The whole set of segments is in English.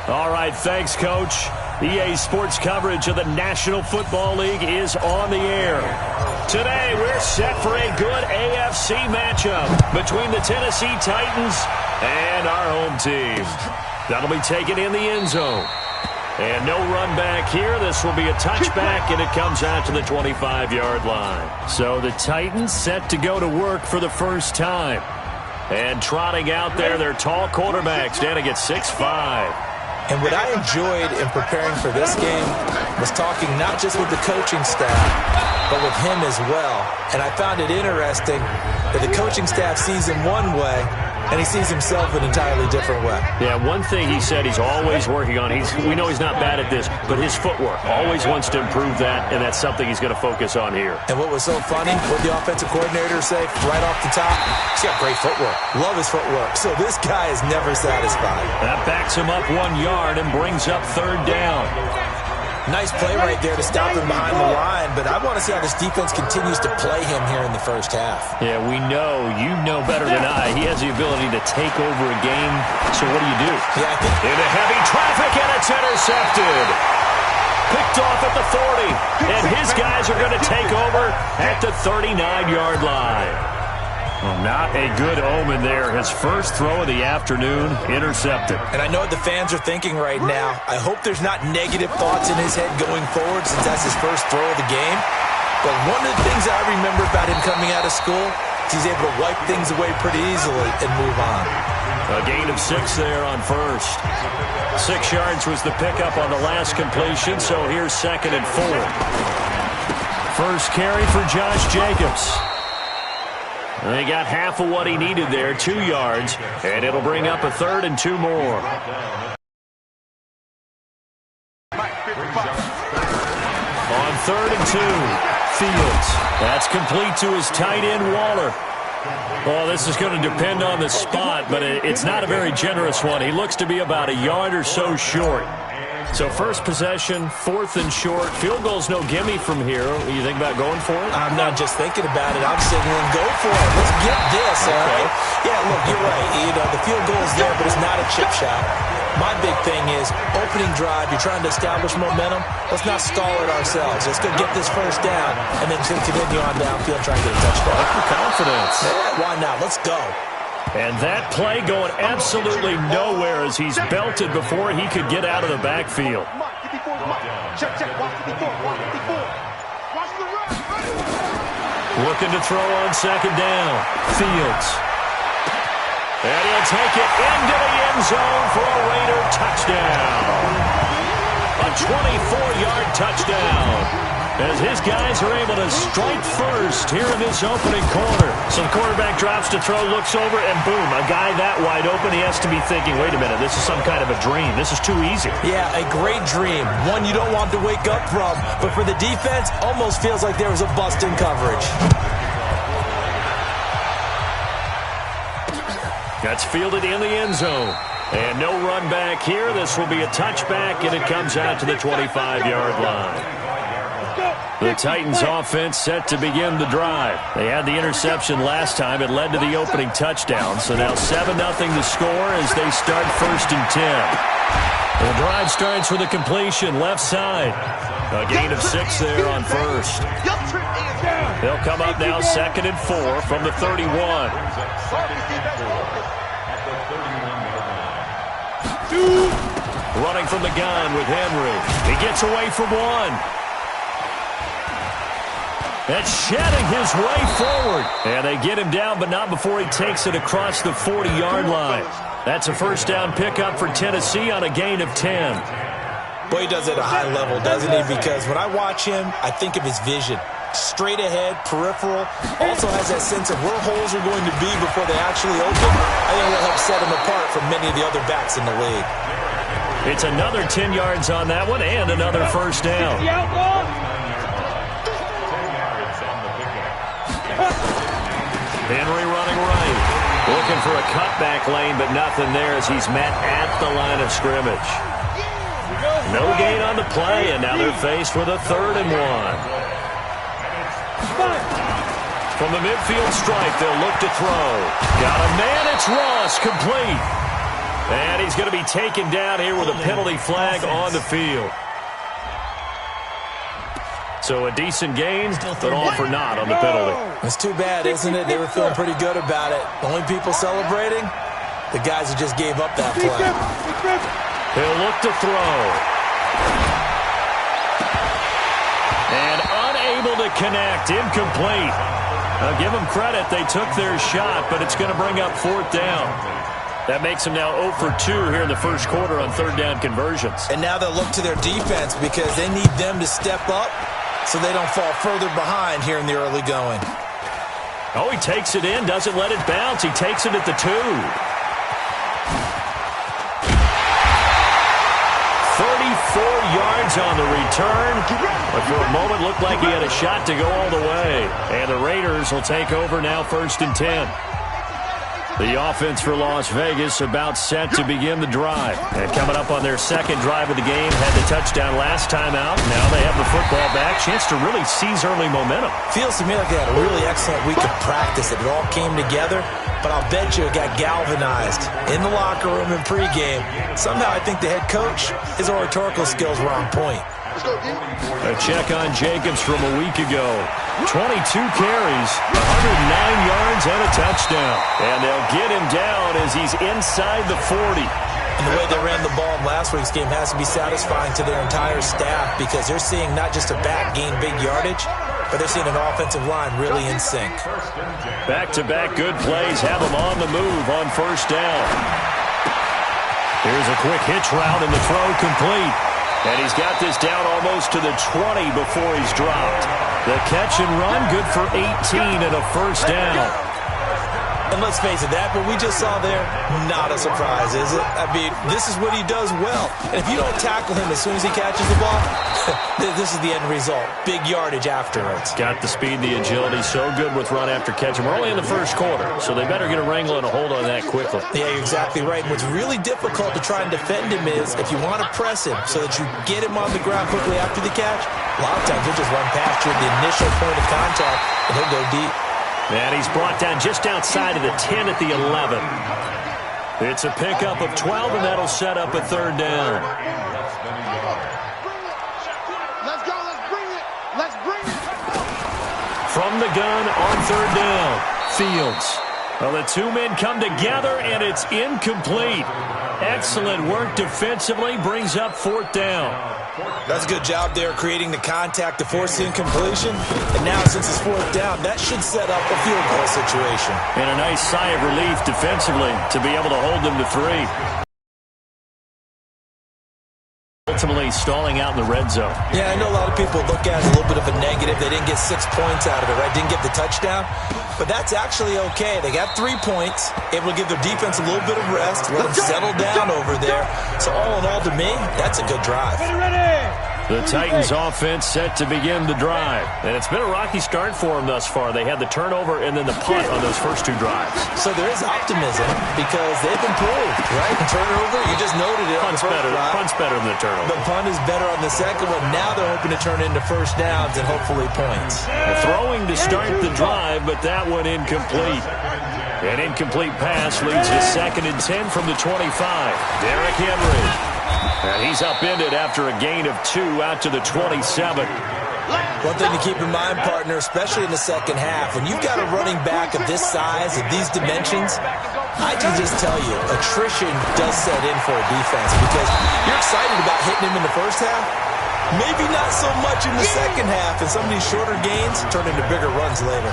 All right, thanks, Coach. EA Sports coverage of the National Football League is on the air. Today, we're set for a good AFC matchup between the Tennessee Titans and our home team. That'll be taken in the end zone. And no run back here. This will be a touchback, and it comes out to the 25-yard line. So the Titans set to go to work for the first time. And trotting out there, their tall quarterback standing at 6'5". And what I enjoyed in preparing for this game was talking not just with the coaching staff, but with him as well. And I found it interesting that the coaching staff sees him one way, and he sees himself an entirely different way. Yeah, one thing he said he's always working on, we know he's not bad at this, but his footwork, always wants to improve that, and that's something he's going to focus on here. And what was so funny, what the offensive coordinator say right off the top, he's got great footwork. Love his footwork. So this guy is never satisfied. That backs him up 1 yard and brings up third down. Nice play right there to stop him behind the line, but I want to see how this defense continues to play him here in the first half. Yeah, we know, you know better than I, he has the ability to take over a game. So what do? Yeah, I think into heavy traffic, and it's intercepted. Picked off at the 40, and his guys are going to take over at the 39-yard line. Well, not a good omen there. His first throw of the afternoon, intercepted. And I know what the fans are thinking right now. I hope there's not negative thoughts in his head going forward since that's his first throw of the game. But one of the things I remember about him coming out of school is he's able to wipe things away pretty easily and move on. A gain of 6 there on first. 6 yards was the pickup on the last completion, so here's 2nd and 4. First carry for Josh Jacobs. They got half of what he needed there, 2 yards, and it'll bring up a 3rd and 2 more. On 3rd and 2, Fields. That's complete to his tight end, Waller. Well, this is going to depend on the spot, but it's not a very generous one. He looks to be about a yard or so short. So first possession, 4th and short. Field goal's no gimme from here. You think about going for it? I'm not just thinking about it. I'm signaling go for it. Let's get this, all right? Yeah, look, you're right. You know, the field goal's there, but it's not a chip shot. My big thing is opening drive. You're trying to establish momentum. Let's not stall it ourselves. Let's go get this first down and then continue on downfield trying to get a touchdown. Confidence. Yeah, why not? Let's go. And that play going absolutely nowhere as he's belted before he could get out of the backfield. Looking to throw on 2nd down. Fields. And he'll take it into the end zone for a Raider touchdown. A 24-yard touchdown. As his guys are able to strike first here in this opening quarter. So the quarterback drops to throw, looks over, and boom, a guy that wide open, he has to be thinking, wait a minute, this is some kind of a dream. This is too easy. Yeah, a great dream. One you don't want to wake up from. But for the defense, almost feels like there was a bust in coverage. That's fielded in the end zone. And no run back here. This will be a touchback, and it comes out to the 25-yard line. The Titans offense set to begin the drive. They had the interception last time. It led to the opening touchdown. So now 7-0 to score as they start 1st and 10. The drive starts with a completion left side. A gain of 6 there on first. They'll come up now 2nd and 4 from the 31. Running from the gun with Henry. He gets away from one. That's shedding his way forward. And they get him down, but not before he takes it across the 40-yard line. That's a first down pickup for Tennessee on a gain of 10. Boy, he does it at a high level, doesn't he? Because when I watch him, I think of his vision. Straight ahead, peripheral. Also has that sense of where holes are going to be before they actually open. I think it'll help set him apart from many of the other backs in the league. It's another 10 yards on that one and another first down. Henry running right. Looking for a cutback lane, but nothing there as he's met at the line of scrimmage. No gain on the play, and now they're faced with a 3rd and 1. From the midfield stripe, they'll look to throw. Got a man, it's Ross, complete. And he's going to be taken down here with a penalty flag on the field. So a decent gain, but all for naught on the penalty. It's too bad, isn't it? They were feeling pretty good about it. The only people celebrating, the guys who just gave up that play. He'll look to throw. And unable to connect, incomplete. Now give them credit, they took their shot, but it's going to bring up fourth down. That makes them now 0 for 2 here in the first quarter on third down conversions. And now they'll look to their defense because they need them to step up so they don't fall further behind here in the early going. Oh, he takes it in, doesn't let it bounce. He takes it at the 2. 34 yards on the return, but for a moment looked like he had a shot to go all the way. And the Raiders will take over now, 1st and 10. The offense for Las Vegas about set to begin the drive. And coming up on their second drive of the game, had the touchdown last time out. Now they have the football back. Chance to really seize early momentum. Feels to me like they had a really excellent week of practice. It all came together, but I'll bet you it got galvanized in the locker room in pregame. Somehow I think the head coach, his oratorical skills were on point. A check on Jacobs from a week ago. 22 carries, 109 yards, and a touchdown. And they'll get him down as he's inside the 40. And the way they ran the ball in last week's game has to be satisfying to their entire staff because they're seeing not just a back gain big yardage, but they're seeing an offensive line really in sync. Back-to-back good plays have them on the move on first down. Here's a quick hitch route and the throw complete. And he's got this down almost to the 20 before he's dropped. The catch and run, good for 18 and a first down. And let's face it, that what we just saw there, not a surprise, is it? I mean, this is what he does well. And if you don't tackle him as soon as he catches the ball, this is the end result. Big yardage afterwards. Got the speed, the agility, so good with run after catch. And we're only in the first quarter, so they better get a wrangle and a hold on that quickly. Yeah, you're exactly right. And what's really difficult to try and defend him is if you want to press him so that you get him on the ground quickly after the catch, a lot of times he'll just run past you at the initial point of contact, and he'll go deep. And he's brought down just outside of the 10 at the 11. It's a pickup of 12, and that'll set up a third down. Let's go. Let's bring it. Let's bring it. From the gun on third down, Fields. Well, the two men come together, and it's incomplete. Excellent work defensively, brings up fourth down. That's a good job there creating the contact to force the incompletion. And now since it's fourth down, that should set up a field goal situation. And a nice sigh of relief defensively to be able to hold them to 3. Ultimately stalling out in the red zone. Yeah, I know a lot of people look at it as a little bit of a negative. They didn't get 6 points out of it, right? Didn't get the touchdown. But that's actually okay. They got 3 points, able to give their defense a little bit of rest, let them settle down over there. So all in all, to me, that's a good drive. The Titans offense set to begin the drive. And it's been a rocky start for them thus far. They had the turnover and then the punt on those first 2 drives. So there is optimism because they've improved, right? The turnover, you just noted it on the first drive. Punt's better than the turnover. The punt is better on the second one. Now they're hoping to turn into first downs and hopefully points. Throwing to start the drive, but that one incomplete. An incomplete pass leads to 2nd and 10 from the 25. Derrick Henry. And he's upended after a gain of 2 out to the 27. One thing to keep in mind, partner, especially in the second half, when you've got a running back of this size, of these dimensions, I can just tell you, attrition does set in for a defense because you're excited about hitting him in the first half. Maybe not so much in the second half, and some of these shorter gains turn into bigger runs later.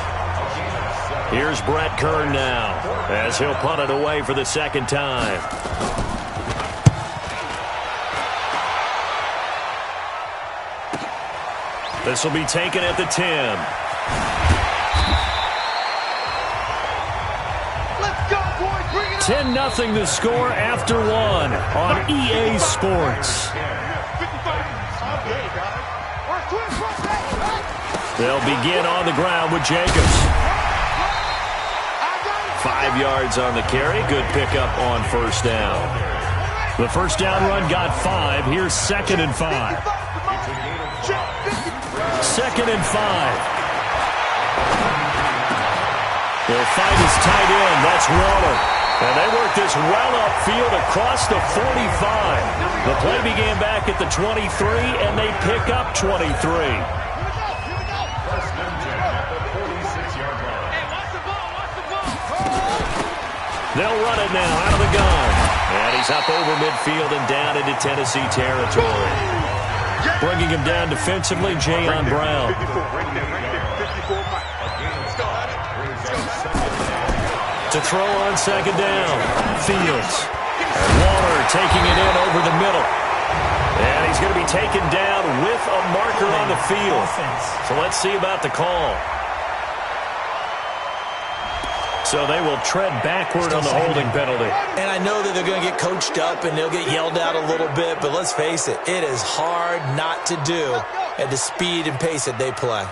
Here's Brett Kern now as he'll punt it away for the second time. This will be taken at the 10. Let's go, boys. Bring it 10-0 the score after 1 on EA Sports. They'll begin on the ground with Jacobs. 5 yards on the carry. Good pickup on first down. The first down run got 5. Here's 2nd and 5. 2nd and 5. They'll find his tight end. That's Waller. And they work this well upfield across the 45. The play began back at the 23, and they pick up 23. They'll run it now out of the gun. And he's up over midfield and down into Tennessee territory. Bringing him down defensively, Jayon Brown. To throw on second down, Fields. And Waller taking it in over the middle. And he's going to be taken down with a marker on the field. So let's see about the call. So they will tread backward on the holding penalty. And I know that they're going to get coached up and they'll get yelled at a little bit, but let's face it, it is hard not to do at the speed and pace that they play.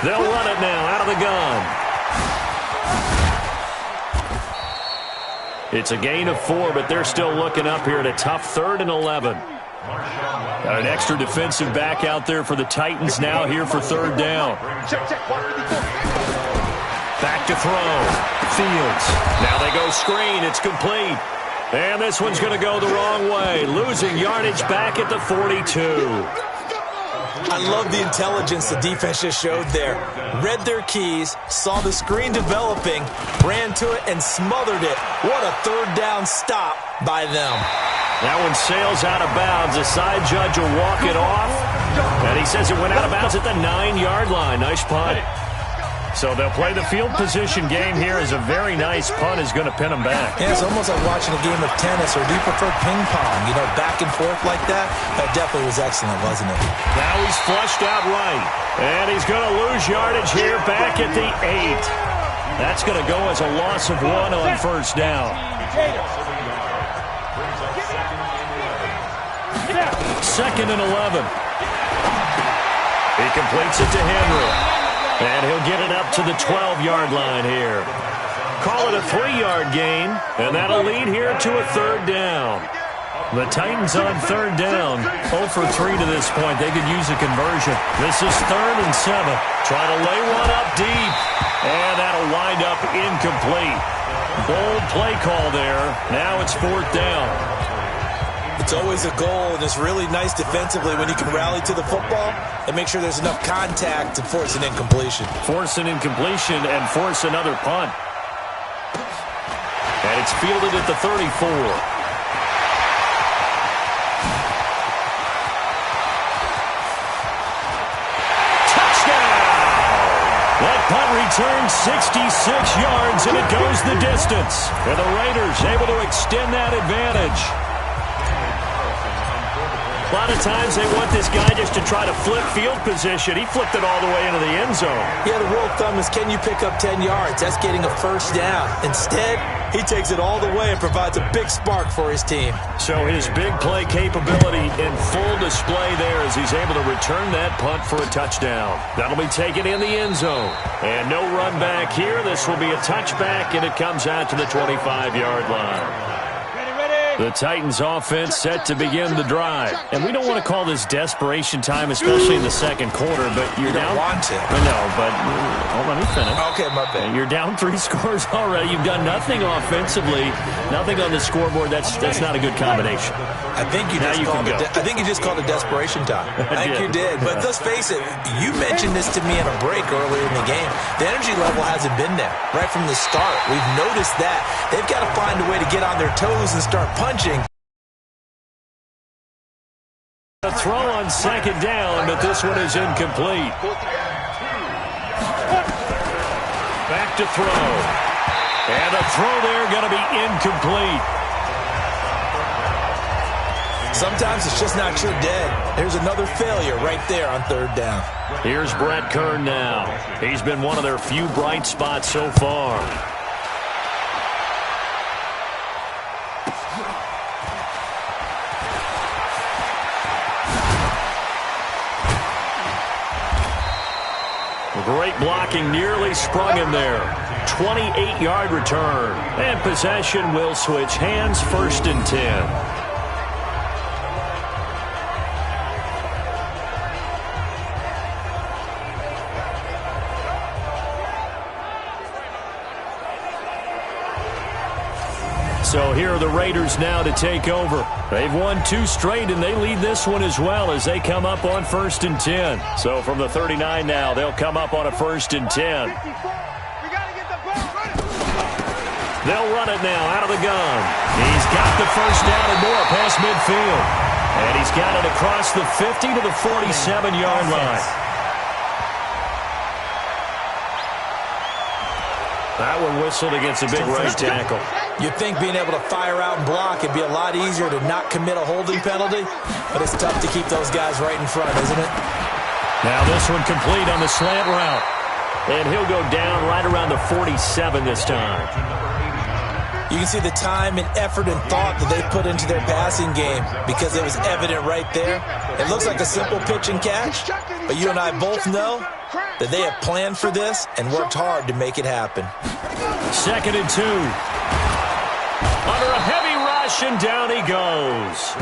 They'll run it now out of the gun. It's a gain of 4, but they're still looking up here at a tough 3rd and 11. Got an extra defensive back out there for the Titans now here for 3rd down. Back to throw. Fields. Now they go screen. It's complete. And this one's going to go the wrong way. Losing yardage back at the 42. I love the intelligence the defense just showed there. Read their keys, saw the screen developing, ran to it, and smothered it. What a 3rd down stop by them. That one sails out of bounds. The side judge will walk it off. And he says it went out of bounds at the 9-yard line. Nice punt. So they'll play the field position game here as a very nice punt is going to pin them back. Yeah, it's almost like watching a game of tennis, or do you prefer ping pong? You know, back and forth like that? That definitely was excellent, wasn't it? Now he's flushed out right. And he's going to lose yardage here back at the 8. That's going to go as a loss of 1 on 1st down. 2nd and 11. He completes it to Henry. And he'll get it up to the 12-yard line here. Call it a 3-yard gain, and that'll lead here to a 3rd down. The Titans on 3rd down, 0 for 3 to this point. They could use a conversion. This is 3rd and 7. Try to lay one up deep, and that'll wind up incomplete. Bold play call there. Now it's 4th down. It's always a goal, and it's really nice defensively when you can rally to the football and make sure there's enough contact to force an incompletion. Force an incompletion and force another punt. And it's fielded at the 34. That punt returns 66 yards, and it goes the distance. And the Raiders able to extend that advantage. A lot of times they want this guy just to try to flip field position. He flipped it all the way into the end zone. Yeah, the rule of thumb is, can you pick up 10 yards? That's getting a 1st down. Instead, he takes it all the way and provides a big spark for his team. So his big play capability in full display there as he's able to return that punt for a touchdown. That'll be taken in the end zone. And no run back here. This will be a touchback, and it comes out to the 25-yard line. The Titans offense set to begin the drive. And we don't want to call this desperation time, especially in the 2nd quarter, but you're down. You don't want to. No, but hold on, let me finish. Okay, my bad. You're down 3 scores already. You've done nothing offensively, nothing on the scoreboard. That's not a good combination. I think you just called it desperation time. I think you did. But let's face it, you mentioned this to me in a break earlier in the game. The energy level hasn't been there right from the start. We've noticed that. They've got to find a way to get on their toes and start punching. A throw on 2nd down, but this one is incomplete. Back to throw. And a throw there going to be incomplete. Sometimes it's just not your day. There's another failure right there on 3rd down. Here's Brett Kern now. He's been one of their few bright spots so far. Great blocking, nearly sprung him there. 28-yard return. And possession will switch hands, 1st and 10. So here are the Raiders now to take over. They've won 2 straight, and they lead this one as well as they come up on 1st and 10. So from the 39 now, they'll come up on a 1st and 10. They'll run it now out of the gun. He's got the first down and more past midfield. And he's got it across the 50 to the 47-yard line. That one whistled against a big right tackle. You'd think being able to fire out and block would be a lot easier to not commit a holding penalty, but it's tough to keep those guys right in front, isn't it? Now this one complete on the slant route. And he'll go down right around the 47 this time. You can see the time and effort and thought that they put into their passing game because it was evident right there. It looks like a simple pitch and catch, but you and I both know that they have planned for this and worked hard to make it happen. 2nd and 2. Under a heavy rush, and down he goes.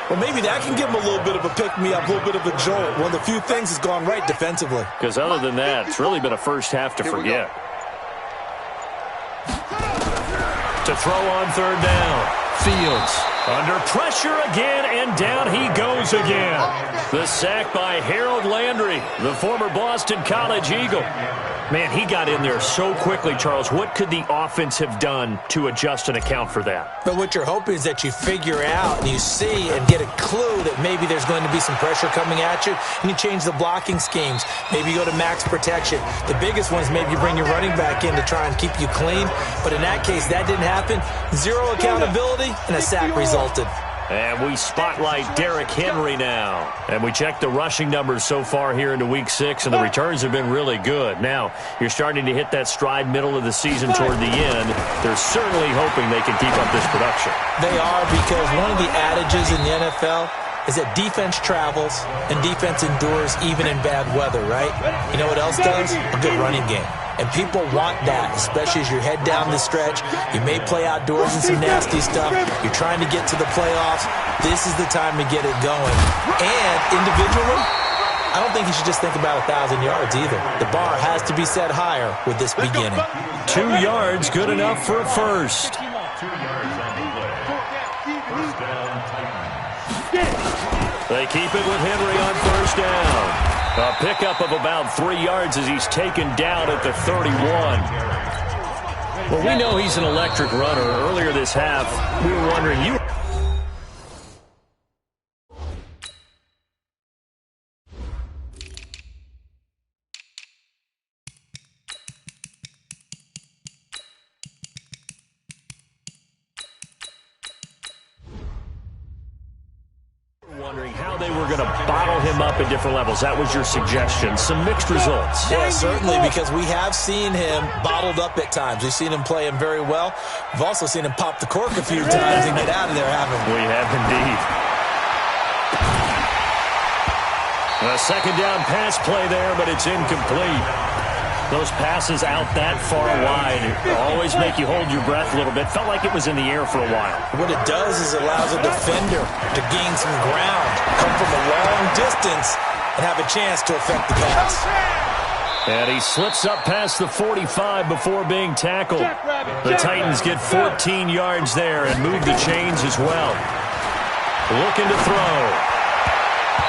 Well, maybe that can give him a little bit of a pick-me-up, a little bit of a jolt. One of the few things that's gone right defensively. Because other than that, it's really been a first half to forget. To throw on 3rd down. Fields under pressure again, and down he goes again. The sack by Harold Landry, the former Boston College Eagle. Man, he got in there so quickly, Charles. What could the offense have done to adjust and account for that? But what you're hoping is that you figure out and you see and get a clue that maybe there's going to be some pressure coming at you, and you change the blocking schemes. Maybe you go to max protection. The biggest one is maybe you bring your running back in to try and keep you clean. But in that case, that didn't happen. 0 accountability, and a sack resulted. And we spotlight Derrick Henry now. And we check the rushing numbers so far here into Week 6, and the returns have been really good. Now, you're starting to hit that stride middle of the season toward the end. They're certainly hoping they can keep up this production. They are, because one of the adages in the NFL is that defense travels and defense endures even in bad weather, right? You know what else does? A good running game. And people want that, especially as you head down the stretch. You may play outdoors in some nasty stuff. You're trying to get to the playoffs. This is the time to get it going. And individually, I don't think you should just think about 1,000 yards either. The bar has to be set higher with this beginning. 2 yards, good enough for a first. They keep it with Henry on 1st down. A pickup of about 3 yards as he's taken down at the 31. Well, we know he's an electric runner. Earlier this half, we were wondering, wondering how they were going to bottle him up at different levels. That was your suggestion. Some mixed results. Yeah, certainly, because we have seen him bottled up at times. We've seen him play him very well. We've also seen him pop the cork a few times and get out of there, haven't we? We have indeed. A 2nd down pass play there, but it's incomplete. Those passes out that far wide always make you hold your breath a little bit. Felt like it was in the air for a while. What it does is it allows a defender to gain some ground, come from a long distance, and have a chance to affect the pass. And he slips up past the 45 before being tackled. The Titans get 14 yards there and move the chains as well. Looking to throw.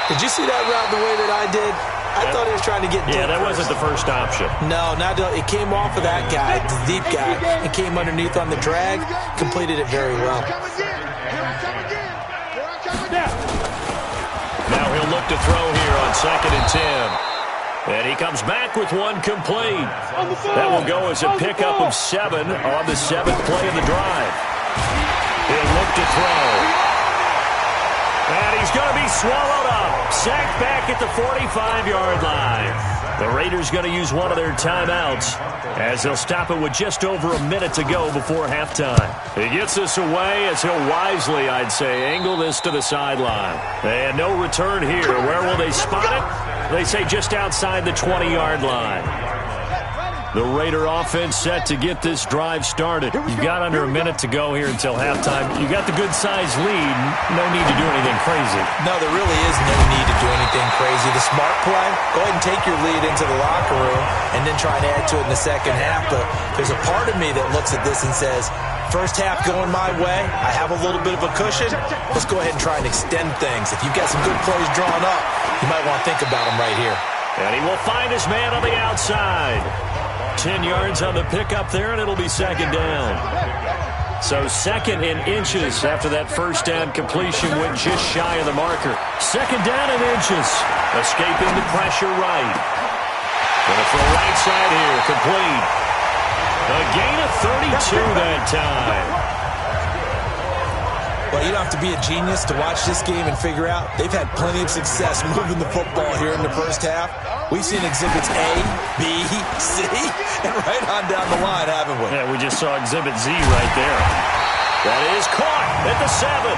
Did you see that route the way that I did? I thought he was trying to get deep. Yeah, that wasn't the first option. No, it came off of that guy, the deep guy, and came underneath on the drag, completed it very well. Now he'll look to throw here on 2nd and 10. And he comes back with one complete. That will go as a pickup of 7 on the 7th play of the drive. He'll look to throw. And he's going to be swallowed up. Sacked back at the 45-yard line. The Raiders going to use one of their timeouts as they'll stop it with just over a minute to go before halftime. He gets this away as he'll wisely, I'd say, angle this to the sideline. And no return here. Where will they spot it? They say just outside the 20-yard line. The Raider offense set to get this drive started. You've got under a minute to go here until halftime. You got the good-sized lead. No need to do anything crazy. No, there really is no need to do anything crazy. The smart play, go ahead and take your lead into the locker room and then try and add to it in the second half. But there's a part of me that looks at this and says, first half going my way, I have a little bit of a cushion. Let's go ahead and try and extend things. If you've got some good plays drawn up, you might want to think about them right here. And he will find his man on the outside. 10 yards on the pickup there, and it'll be second down. So second in inches after that first down completion went just shy of the marker. Second down in inches. Escaping the pressure right. Going for the right side here, complete. A gain of 32 that time. Well, you don't have to be a genius to watch this game and figure out they've had plenty of success moving the football here in the first half. We've seen exhibits A, B, C, and right on down the line, haven't we? Yeah, we just saw exhibit Z right there. That is caught at the 7.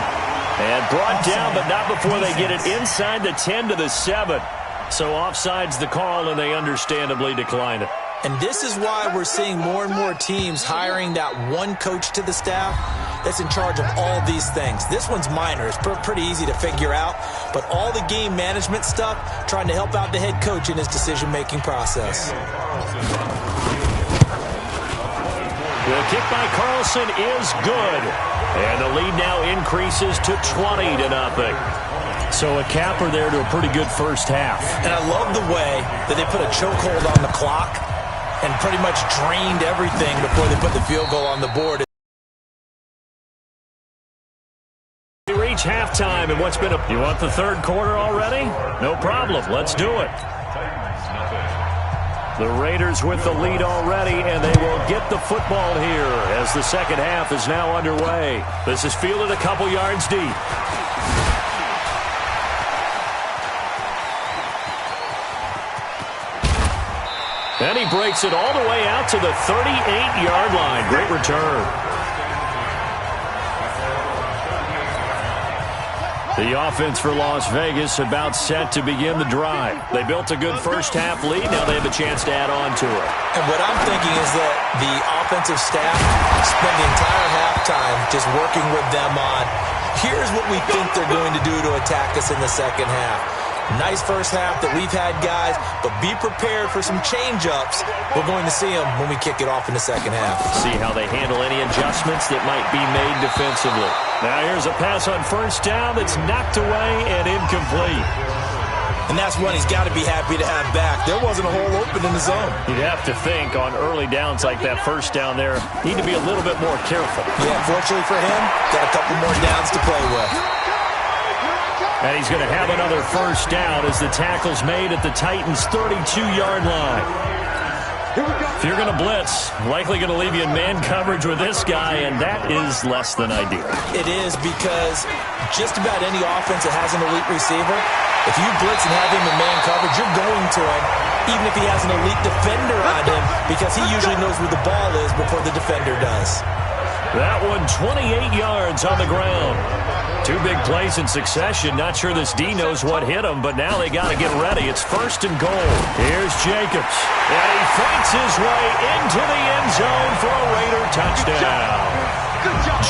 And brought down, but not before they get it inside the 10 to the 7. So offside's the call, and they understandably decline it. And this is why we're seeing more and more teams hiring that one coach to the staff that's in charge of all these things. This one's minor. It's pretty easy to figure out. But all the game management stuff, trying to help out the head coach in his decision-making process. The kick by Carlson is good. And the lead now increases to 20-0. So a capper there to a pretty good first half. And I love the way that they put a chokehold on the clock and pretty much drained everything before they put the field goal on the board. We reach halftime, and what's been you want the third quarter already? No problem. Let's do it. The Raiders with the lead already, and they will get the football here as the second half is now underway. This is fielded a couple yards deep. And he breaks it all the way out to the 38-yard line. Great return. The offense for Las Vegas about set to begin the drive. They built a good first half lead. Now they have a chance to add on to it. And what I'm thinking is that the offensive staff spent the entire halftime just working with them on, here's what we think they're going to do to attack us in the second half. Nice first half that we've had, guys, but be prepared for some change-ups. We're going to see them when we kick it off in the second half. See how they handle any adjustments that might be made defensively. Now here's a pass on first down that's knocked away and incomplete. And that's one he's got to be happy to have back. There wasn't a hole open in the zone. You'd have to think on early downs like that first down there, need to be a little bit more careful. Yeah, fortunately for him, got a couple more downs to play with. And he's going to have another first down as the tackle's made at the Titans' 32-yard line. If you're going to blitz, likely going to leave you in man coverage with this guy, and that is less than ideal. It is, because just about any offense that has an elite receiver, if you blitz and have him in man coverage, you're going to him, even if he has an elite defender on him, because he usually knows where the ball is before the defender does. That one 28 yards on the ground. Two big plays in succession. Not sure this D knows what hit him, but now they got to get ready. It's first and goal. Here's Jacobs. And he fights his way into the end zone for a Raider touchdown.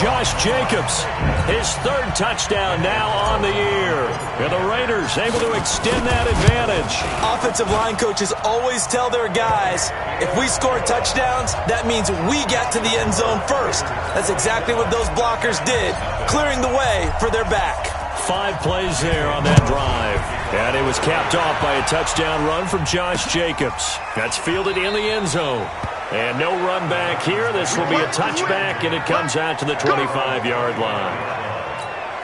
Josh Jacobs, his third touchdown now on the year. And the Raiders able to extend that advantage. Offensive line coaches always tell their guys, if we score touchdowns, that means we get to the end zone first. That's exactly what those blockers did, clearing the way for their back. 5 plays there on that drive. And it was capped off by a touchdown run from Josh Jacobs. That's fielded in the end zone. And no run back here. This will be a touchback, and it comes out to the 25-yard line.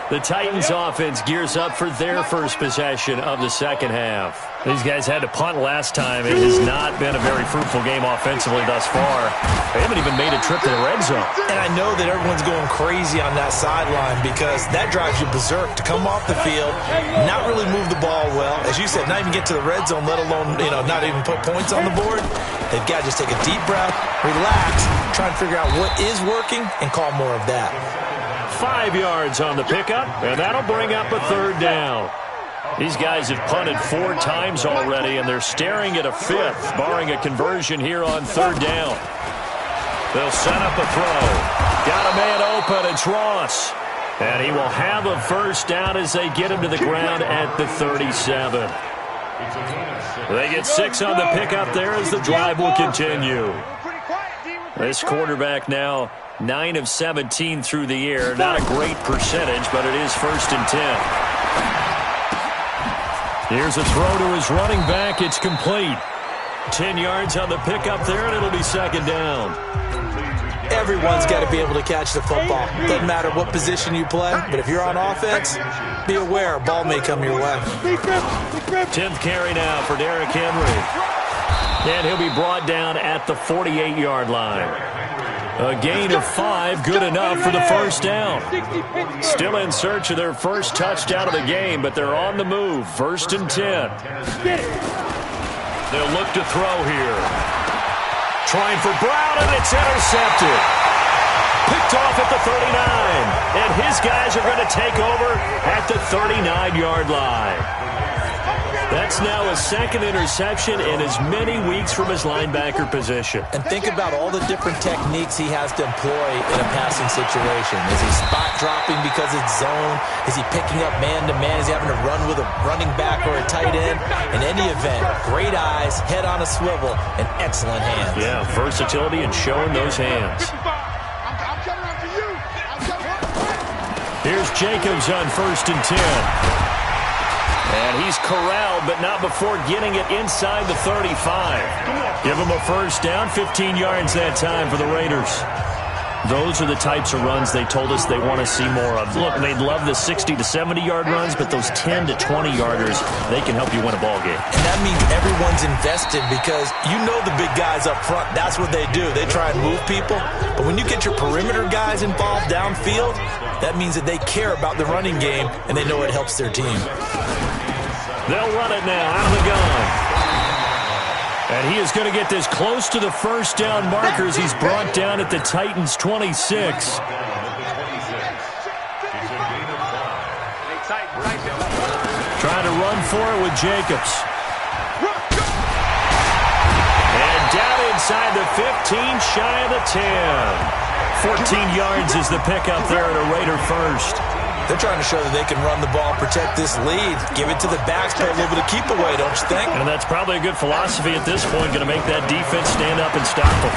The Titans offense gears up for their first possession of the second half. These guys had to punt last time. It has not been a very fruitful game offensively thus far. They haven't even made a trip to the red zone. And I know that everyone's going crazy on that sideline because that drives you berserk to come off the field, not really move the ball well. As you said, not even get to the red zone, let alone, not even put points on the board. They've got to just take a deep breath, relax, try and figure out what is working, and call more of that. 5 yards on the pickup, and that'll bring up a third down. These guys have punted 4 times already, and they're staring at a 5th, barring a conversion here on 3rd down. They'll set up a throw. Got a man open. It's Ross. And he will have a 1st down as they get him to the ground at the 37. They get 6 on the pickup there as the drive will continue. This quarterback now 9 of 17 through the air. Not a great percentage, but it is 1st and 10. Here's a throw to his running back. It's complete. 10 yards on the pickup there, and it'll be 2nd down. Everyone's got to be able to catch the football. Doesn't matter what position you play, but if you're on offense, be aware a ball may come your way. 10th carry now for Derrick Henry. And he'll be brought down at the 48-yard line. A gain of 5, good enough for the 1st down. Still in search of their 1st touchdown of the game, but they're on the move. 1st and 10. They'll look to throw here. Trying for Brown, and it's intercepted. Picked off at the 39. And his guys are going to take over at the 39-yard line. That's now a 2nd interception in as many weeks from his linebacker position. And think about all the different techniques he has to employ in a passing situation. Is he spot dropping because it's zone? Is he picking up man-to-man? Is he having to run with a running back or a tight end? In any event, great eyes, head on a swivel, and excellent hands. Yeah, versatility and showing those hands. Here's Jacobs on 1st and 10. And he's corralled, but not before getting it inside the 35. Give him a 1st down, 15 yards that time for the Raiders. Those are the types of runs they told us they want to see more of. Look, they'd love the 60 to 70-yard runs, but those 10 to 20-yarders, they can help you win a ball game. And that means everyone's invested because you know the big guys up front, that's what they do. They try and move people. But when you get your perimeter guys involved downfield, that means that they care about the running game, and they know it helps their team. They'll run it now out of the gun. And he is going to get this close to the 1st down markers. He's brought down at the Titans' 26. Trying to run for it with Jacobs. And down inside the 15, shy of the 10. 14 yards is the pickup there at a Raider 1st. They're trying to show that they can run the ball and protect this lead. Give it to the backs, play a little bit of keep away, don't you think? And that's probably a good philosophy at this point, going to make that defense stand up and stop them.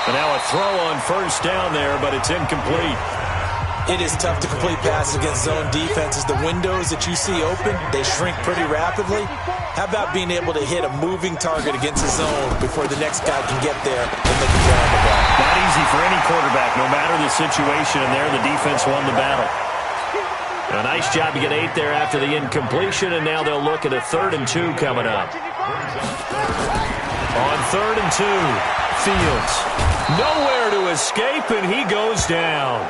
And now a throw on 1st down there, but it's incomplete. It is tough to complete passes against zone defenses. The windows that you see open, they shrink pretty rapidly. How about being able to hit a moving target against a zone before the next guy can get there and they can grab the ball? Not easy for any quarterback, no matter the situation, and there the defense won the battle. A nice job to get 8 there after the incompletion, and now they'll look at a 3rd and 2 coming up. On 3rd and 2, Fields. Nowhere to escape, and he goes down.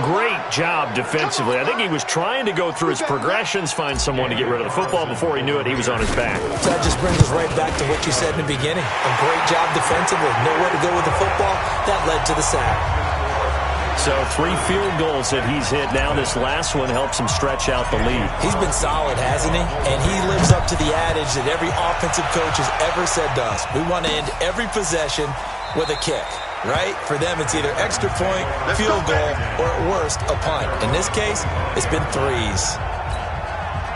Great job defensively. I think he was trying to go through his progressions, find someone to get rid of the football. Before he knew it, he was on his back. So that just brings us right back to what you said in the beginning. A great job defensively. Nowhere to go with the football. That led to the sack. So 3 field goals that he's hit. Now this last one helps him stretch out the lead. He's been solid, hasn't he? And he lives up to the adage that every offensive coach has ever said to us. We want to end every possession with a kick. Right? For them, it's either extra point, field goal, or at worst, a punt. In this case, it's been 3s.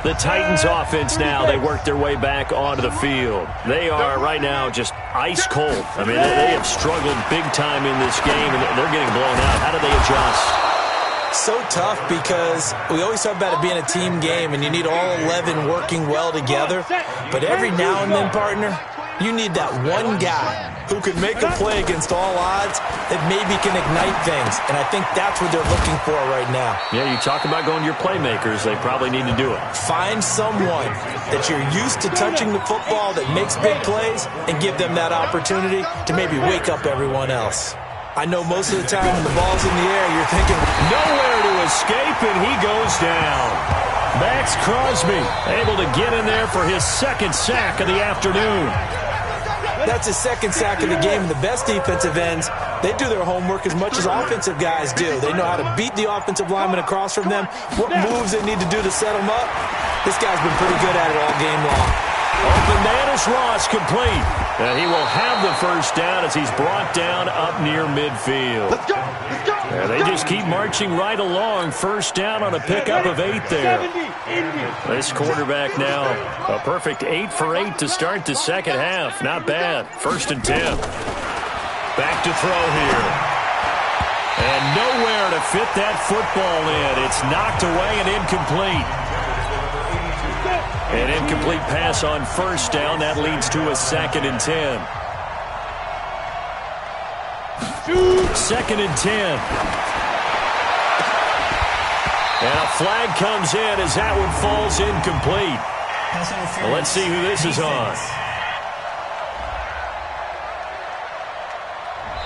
The Titans offense now, they work their way back onto the field. They are right now just ice cold. I mean, they have struggled big time in this game, and they're getting blown out. How do they adjust? So tough because we always talk about it being a team game, and you need all 11 working well together. But every now and then, partner, you need that one guy who can make a play against all odds that maybe can ignite things. And I think that's what they're looking for right now. Yeah, you talk about going to your playmakers. They probably need to do it. Find someone that you're used to touching the football that makes big plays and give them that opportunity to maybe wake up everyone else. I know most of the time when the ball's in the air, you're thinking, nowhere to escape, and he goes down. Max Crosby able to get in there for his 2nd sack of the afternoon. That's his second sack of the game. And the best defensive ends, they do their homework as much as offensive guys do. They know how to beat the offensive lineman across from them, what moves they need to do to set them up. This guy's been pretty good at it all game long. Open man is Ross, complete. And he will have the first down as he's brought down up near midfield. Let's go. Let's go. And they just keep marching right along. First down on a pickup of 8 there. This quarterback now, a perfect 8 for 8 to start the second half. Not bad. 1st and 10. Back to throw here. And nowhere to fit that football in. It's knocked away and incomplete. An incomplete pass on first down. That leads to a 2nd and 10. 2nd and 10. And a flag comes in as that one falls incomplete. Well, let's see who this is on.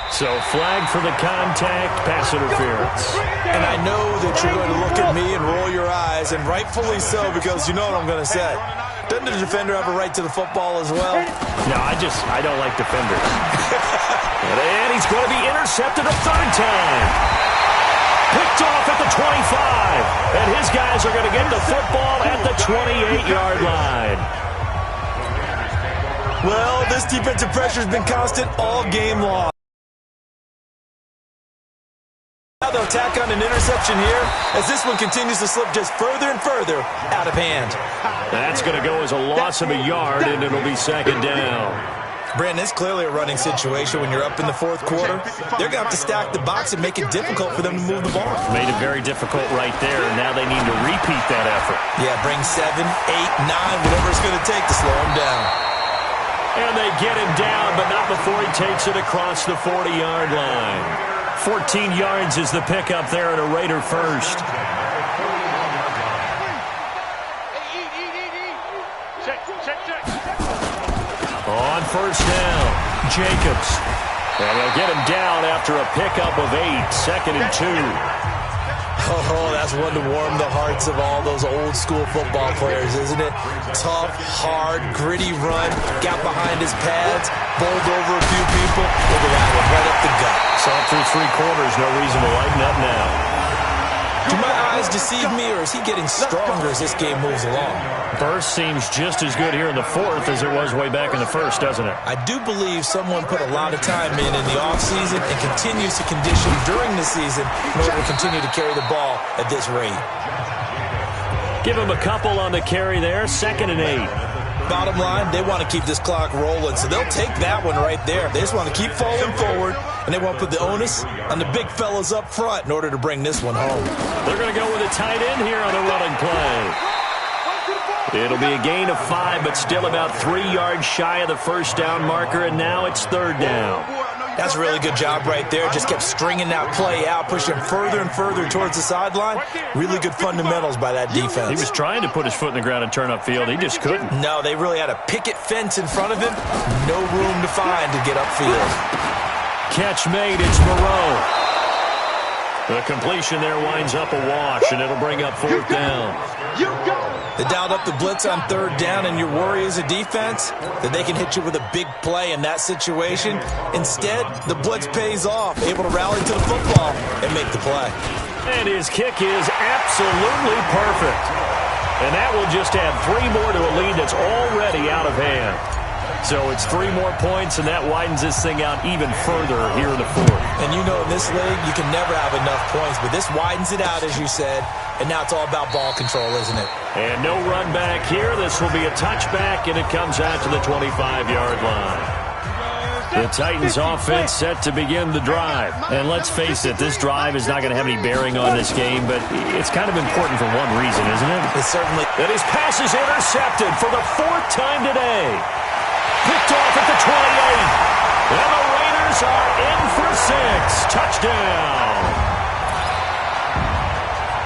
So flag for the contact, pass interference. And I know that you're going to look at me and roll your eyes, and rightfully so, because you know what I'm going to say. Doesn't the defender have a right to the football as well? No, I don't like defenders. And he's going to be intercepted a 3rd time. Picked off at the 25. And his guys are going to get the football at the 28-yard line. Well, this defensive pressure has been constant all game long. Now they'll tack on an interception here as this one continues to slip just further and further out of hand. That's going to go as a loss of a yard, and it'll be 2nd down. Brandon, it's clearly a running situation when you're up in the 4th quarter. They're going to have to stack the box and make it difficult for them to move the ball. Made it very difficult right there, and now they need to repeat that effort. Yeah, bring 7, 8, 9, whatever it's going to take to slow him down. And they get him down, but not before he takes it across the 40-yard line. 14 yards is the pickup there at a Raider first. On first down, Jacobs. And they'll get him down after a pickup of 8, 2nd and 2. Oh, that's one to warm the hearts of all those old-school football players, isn't it? Tough, hard, gritty run, got behind his pads, bowled over a few people. Look at that one, right up the gut. Saw through 3 quarters, no reason to lighten up now. Do my eyes deceive me, or is he getting stronger as this game moves along? Burst seems just as good here in the 4th as it was way back in the 1st, doesn't it? I do believe someone put a lot of time in the offseason and continues to condition during the season in order to continue to carry the ball at this rate. Give him a couple on the carry there, 2nd and 8. Bottom line, they want to keep this clock rolling, so they'll take that one right there. They just want to keep falling forward, and they want to put the onus on the big fellas up front in order to bring this one home. They're going to go with a tight end here on the running play. It'll be a gain of 5, but still about 3 yards shy of the first down marker, and now it's 3rd down. That's a really good job right there. Just kept stringing that play out, pushing further and further towards the sideline. Really good fundamentals by that defense. He was trying to put his foot in the ground and turn upfield. He just couldn't. No, they really had a picket fence in front of him. No room to find to get upfield. Catch made. It's Moreau. The completion there winds up a wash, and it'll bring up 4th down. They dialed up the blitz on 3rd down, and your worry as a defense that they can hit you with a big play in that situation. Instead, the blitz pays off, able to rally to the football and make the play. And his kick is absolutely perfect. And that will just add 3 more to a lead that's already out of hand. So it's 3 more points, and that widens this thing out even further here in the 4th. And you know in this league, you can never have enough points, but this widens it out, as you said, and now it's all about ball control, isn't it? And no run back here. This will be a touchback, and it comes out to the 25-yard line. The Titans offense set to begin the drive. And let's face it, this drive is not going to have any bearing on this game, but it's kind of important for one reason, isn't it? It certainly. And his pass is intercepted for the 4th time today. Picked off at the 28. And the Raiders are in for 6. Touchdown.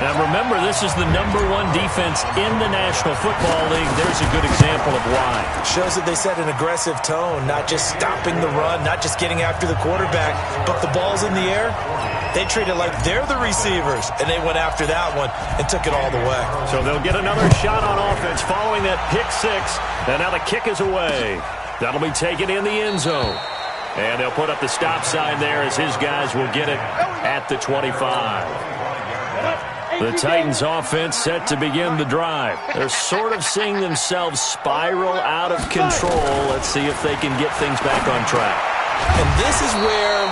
Now remember, this is the #1 defense in the National Football League. There's a good example of why. Shows that they set an aggressive tone, not just stopping the run, not just getting after the quarterback, but the ball's in the air. They treat it like they're the receivers, and they went after that one and took it all the way. So they'll get another shot on offense following that pick 6, and now the kick is away. That'll be taken in the end zone. And they'll put up the stop sign there as his guys will get it at the 25. The Titans offense set to begin the drive. They're sort of seeing themselves spiral out of control. Let's see if they can get things back on track. And this is where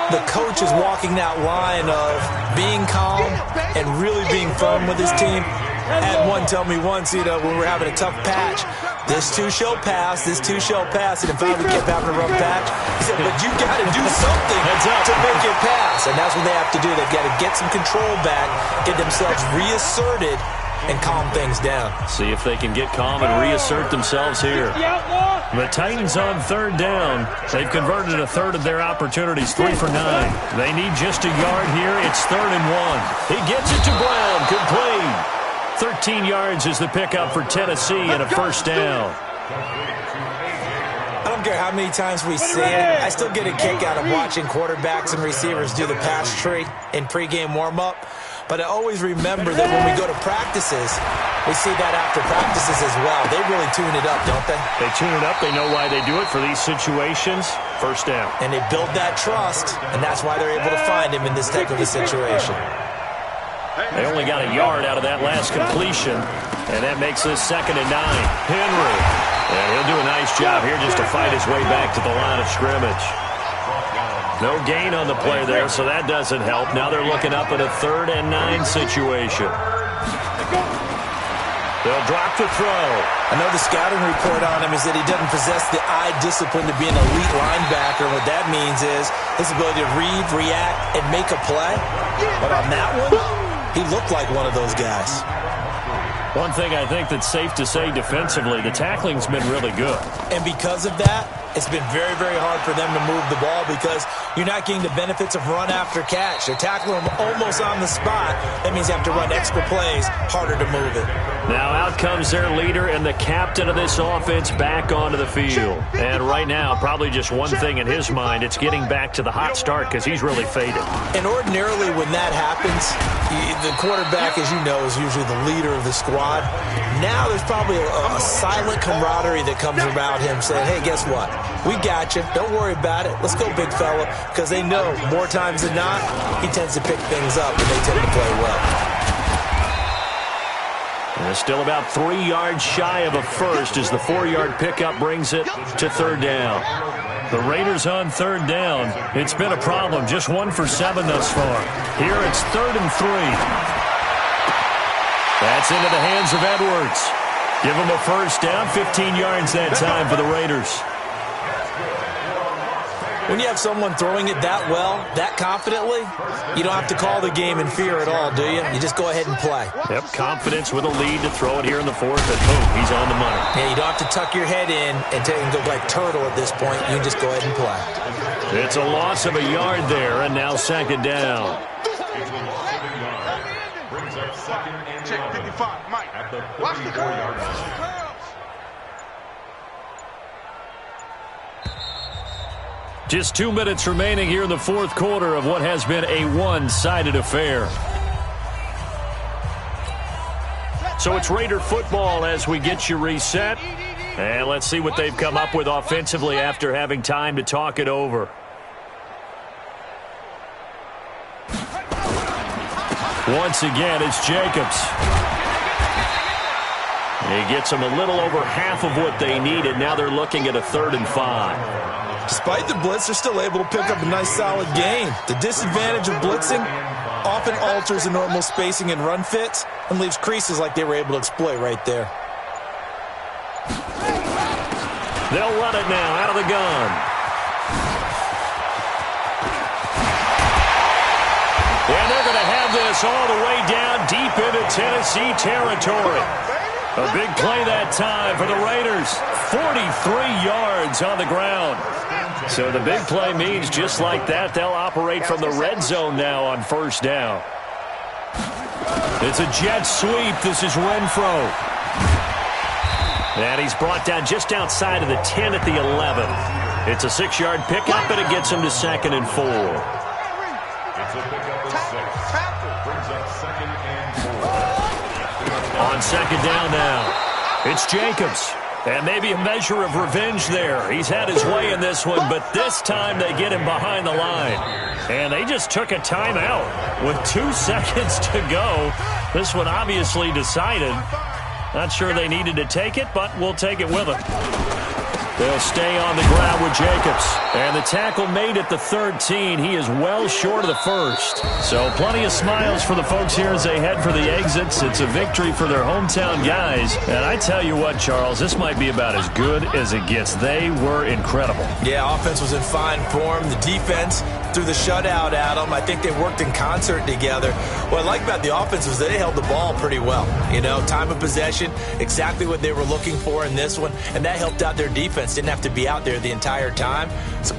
the coach is walking that line of being calm and really being firm with his team. I had one tell me once, when we were having a tough patch, this too shall pass, this too shall pass. And in fact, we kept having a rough patch. He said, but you got to do something to make it pass. And that's what they have to do. They've got to get some control back, get themselves reasserted, and calm things down. See if they can get calm and reassert themselves here. The Titans on third down. They've converted a third of their opportunities, 3 for 9. They need just a yard here. It's 3rd and 1. He gets it to Brown, complete. 13 yards is the pickup for Tennessee and a first down. I don't care how many times we see it. I still get a kick out of watching quarterbacks and receivers do the pass tree in pregame warm-up. But I always remember that when we go to practices, we see that after practices as well. They really tune it up, don't they? They tune it up. They know why they do it for these situations. First down. And they build that trust, and that's why they're able to find him in this type of a situation. They only got a yard out of that last completion, and that makes this 2nd and 9. Henry. And he'll do a nice job here just to fight his way back to the line of scrimmage. No gain on the play there, so that doesn't help. Now they're looking up at a 3rd and 9 situation. They'll drop the throw. I know the scouting report on him is that he doesn't possess the eye discipline to be an elite linebacker. What that means is his ability to read, react, and make a play. But on that one, he looked like one of those guys. One thing I think that's safe to say defensively, the tackling's been really good. And because of that, it's been very, very hard for them to move the ball because you're not getting the benefits of run after catch. They're tackling them almost on the spot. That means you have to run extra plays, harder to move it. Now out comes their leader and the captain of this offense back onto the field. And right now, probably just one thing in his mind, it's getting back to the hot start because he's really faded. And ordinarily when that happens, the quarterback, as you know, is usually the leader of the squad. Now there's probably a silent camaraderie that comes around him saying, hey, guess what? We got you. Don't worry about it. Let's go, big fella. Because they know more times than not, he tends to pick things up and they tend to play well. And still about 3 yards shy of a first as the 4-yard pickup brings it to 3rd down. The Raiders on 3rd down. It's been a problem. Just 1 for 7 thus far. Here it's 3rd and 3. That's into the hands of Edwards. Give him a first down. 15 yards that time for the Raiders. When you have someone throwing it that well, that confidently, you don't have to call the game in fear at all, do you? You just go ahead and play. Yep, confidence with a lead to throw it here in the 4th, and boom, he's on the money. Yeah, you don't have to tuck your head in and go like turtle at this point. You can just go ahead and play. It's a loss of a yard there, and now 2nd down. Check 55, Mike. Watch the curls. Just 2 minutes remaining here in the 4th quarter of what has been a one-sided affair. So it's Raider football as we get you reset. And let's see what they've come up with offensively after having time to talk it over. Once again, it's Jacobs. He gets them a little over half of what they needed. Now they're looking at a 3rd and 5. Despite the blitz, they're still able to pick up a nice solid gain. The disadvantage of blitzing often alters the normal spacing and run fits and leaves creases like they were able to exploit right there. They'll run it now out of the gun. And they're going to have this all the way down deep into Tennessee territory. A big play that time for the Raiders. 43 yards on the ground. So the big play means just like that, they'll operate from the red zone now on 1st down. It's a jet sweep. This is Renfro. And he's brought down just outside of the 10 at the 11. It's a 6-yard pickup, and it gets him to 2nd and 4. On 2nd down now, it's Jacobs. And maybe a measure of revenge there. He's had his way in this one, but this time they get him behind the line. And they just took a timeout with 2 seconds to go. This one obviously decided. Not sure they needed to take it, but we'll take it with them. They'll stay on the ground with Jacobs. And the tackle made at the 13. He is well short of the first. So plenty of smiles for the folks here as they head for the exits. It's a victory for their hometown guys. And I tell you what, Charles, this might be about as good as it gets. They were incredible. Yeah, offense was in fine form. The defense through the shutout, Adam. I think they worked in concert together. What I like about the offense was they held the ball pretty well. You know, time of possession, exactly what they were looking for in this one, and that helped out their defense. Didn't have to be out there the entire time. So